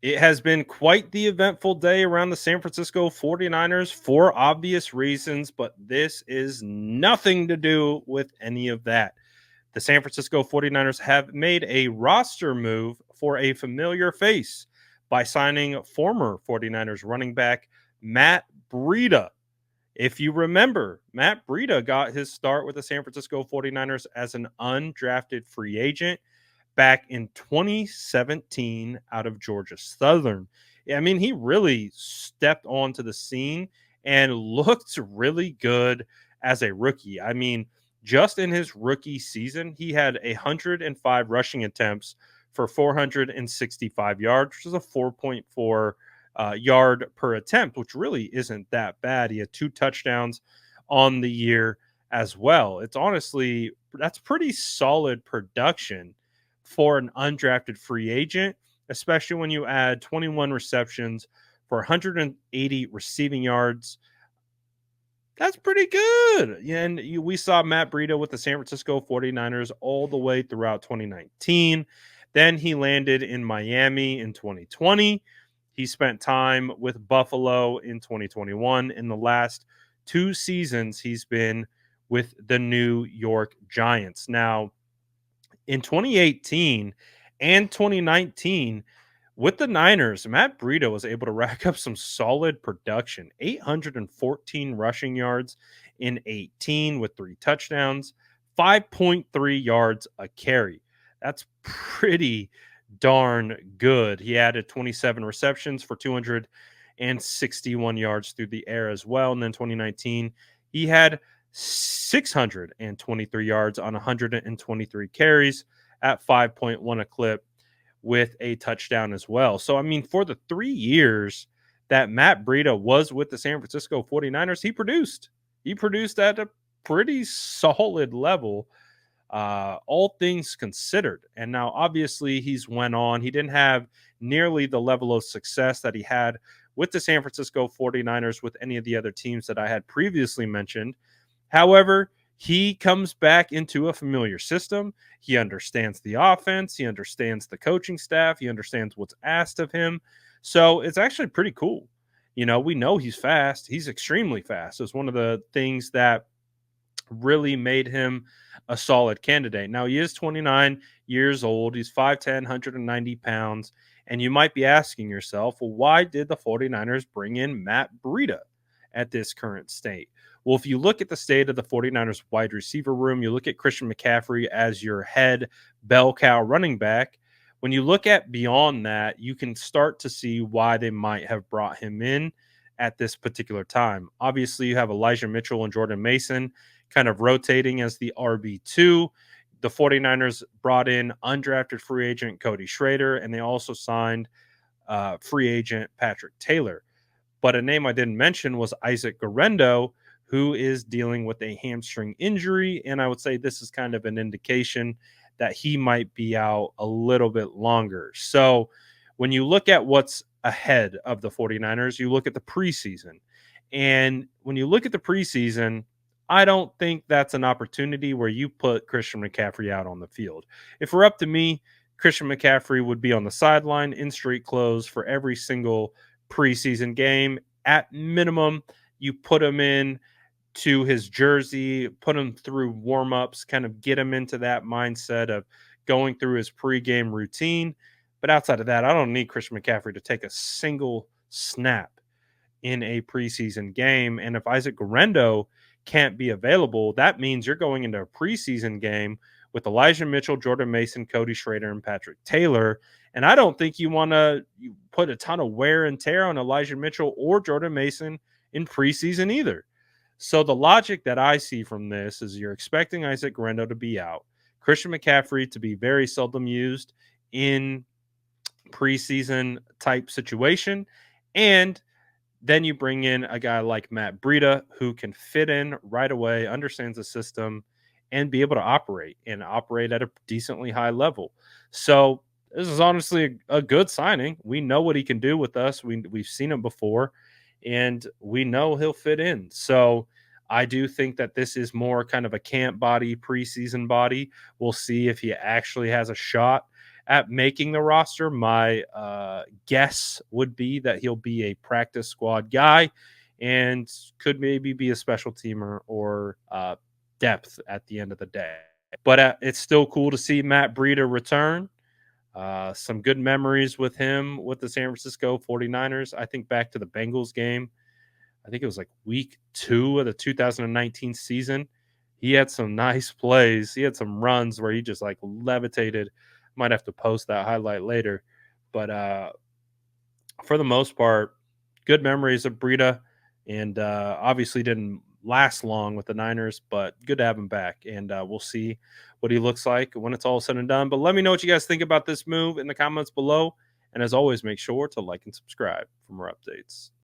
It has been quite the eventful day around the San Francisco 49ers for obvious reasons, but this is nothing to do with any of that. The San Francisco 49ers have made a roster move for a familiar face by signing former 49ers running back Matt Breida. If you remember, Matt Breida got his start with the San Francisco 49ers as an undrafted free agent back in 2017 out of Georgia Southern. I mean, he really stepped onto the scene and looked really good as a rookie. I mean, just in his rookie season, he had 105 rushing attempts for 465 yards, which is a 4.4 yard per attempt, which really isn't that bad. He had 2 touchdowns on the year as well. It's honestly, that's pretty solid production for an undrafted free agent, especially when you add 21 receptions for 180 receiving yards. That's pretty good. And we saw Matt Breida with the San Francisco 49ers all the way throughout 2019. Then he landed in Miami in 2020. He spent time with Buffalo in 2021. In the last 2 seasons, he's been with the New York Giants. Now, in 2018 and 2019 with the Niners, Matt Breida was able to rack up some solid production, 814 rushing yards in 18 with 3 touchdowns, 5.3 yards a carry. That's pretty darn good. He added 27 receptions for 261 yards through the air as well. And then 2019, he had 623 yards on 123 carries at 5.1 a clip with a touchdown as well. So, I mean, for the 3 years that Matt Breida was with the San Francisco 49ers, he produced. He produced at a pretty solid level, all things considered. And now, obviously, he's went on. He didn't have nearly the level of success that he had with the San Francisco 49ers with any of the other teams that I had previously mentioned. However, he comes back into a familiar system. He understands the offense. He understands the coaching staff. He understands what's asked of him. So it's actually pretty cool. You know, we know he's fast. He's extremely fast. It's one of the things that really made him a solid candidate. Now, he is 29 years old. He's 5'10, 190 pounds. And you might be asking yourself, well, why did the 49ers bring in Matt Breida at this current state? Well, if you look at the state of the 49ers wide receiver room, you look at Christian McCaffrey as your head bell cow running back. When you look at beyond that, you can start to see why they might have brought him in at this particular time. Obviously, you have Elijah Mitchell and Jordan Mason kind of rotating as the RB2. The 49ers brought in undrafted free agent Cody Schrader, and they also signed free agent Patrick Taylor. But a name I didn't mention was Isaac Guerendo, who is dealing with a hamstring injury. And I would say this is kind of an indication that he might be out a little bit longer. So when you look at what's ahead of the 49ers, you look at the preseason. And when you look at the preseason, I don't think that's an opportunity where you put Christian McCaffrey out on the field. If we're up to me, Christian McCaffrey would be on the sideline in street clothes for every single preseason game. At minimum, you put him in to his jersey, put him through warm-ups, kind of get him into that mindset of going through his pregame routine. But outside of that, I don't need Christian McCaffrey to take a single snap in a preseason game. And if Isaac Guerendo can't be available, that means you're going into a preseason game with Elijah Mitchell, Jordan Mason, Cody Schrader, and Patrick Taylor. And I don't think you want to put a ton of wear and tear on Elijah Mitchell or Jordan Mason in preseason either. So the logic that I see from this is you're expecting Isaac Guerendo to be out, Christian McCaffrey to be very seldom used in preseason type situation, and then you bring in a guy like Matt Breida who can fit in right away, understands the system, and be able to operate at a decently high level. So this is honestly a good signing. We know what he can do with us. We've seen him before, and we know he'll fit in. So I do think that this is more kind of a camp body, preseason body. We'll see if he actually has a shot at making the roster. My guess would be that he'll be a practice squad guy and could maybe be a special teamer or depth at the end of the day. But it's still cool to see Matt Breida return. Some good memories with him with the San Francisco 49ers. I think back to the Bengals game. I think it was like week 2 of the 2019 season. He had some nice plays. He had some runs where he just like levitated. Might have to post that highlight later. But for the most part, good memories of Breida, and obviously didn't last long with the Niners, but good to have him back. And we'll see what he looks like when it's all said and done. But let me know what you guys think about this move in the comments below. And as always, make sure to like and subscribe for more updates.